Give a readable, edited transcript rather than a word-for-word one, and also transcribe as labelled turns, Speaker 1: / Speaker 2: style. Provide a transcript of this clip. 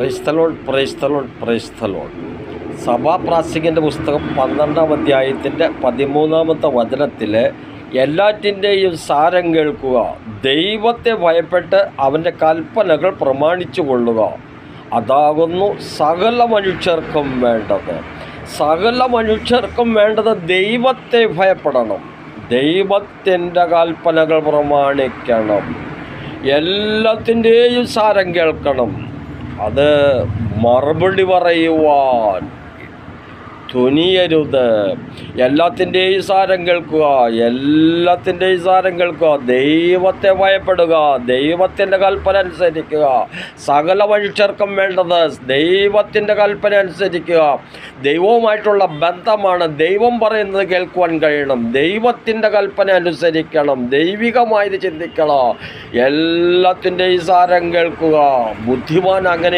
Speaker 1: പ്രൈസ്തലോൺ സഭാപ്രാസംഗികൻ്റെ പുസ്തകം 12-ാം അധ്യായത്തിൻ്റെ 13-ാമത്തെ വചനത്തിൽ എല്ലാറ്റിൻ്റെയും സാരം കേൾക്കുക, ദൈവത്തെ ഭയപ്പെട്ട് അവൻ്റെ കൽപ്പനകൾ പ്രമാണിച്ചു കൊള്ളുക, അതാകുന്നു സകല മനുഷ്യർക്കും വേണ്ടത്. സകല മനുഷ്യർക്കും വേണ്ടത് ദൈവത്തെ ഭയപ്പെടണം, ദൈവത്തിൻ്റെ കൽപ്പനകൾ പ്രമാണിക്കണം, എല്ലാത്തിൻ്റെയും സാരം കേൾക്കണം. അത് മറുപടി പറയുവാൻ തുനിയരുത്. എല്ലാത്തിൻ്റെയും സാരം കേൾക്കുക, ദൈവത്തെ ഭയപ്പെടുക, ദൈവത്തിൻ്റെ കൽപ്പന അനുസരിക്കുക. സകല മനുഷ്യർക്കും വേണ്ടത് ദൈവത്തിൻ്റെ കൽപ്പന അനുസരിക്കുക. ദൈവവുമായിട്ടുള്ള ബന്ധമാണ്. ദൈവം പറയുന്നത് കേൾക്കുവാൻ കഴിയണം, ദൈവത്തിൻ്റെ കൽപ്പന അനുസരിക്കണം, ദൈവികമായത് ചിന്തിക്കണം, എല്ലാത്തിൻ്റെയും സാരം കേൾക്കുക. ബുദ്ധിമാൻ അങ്ങനെ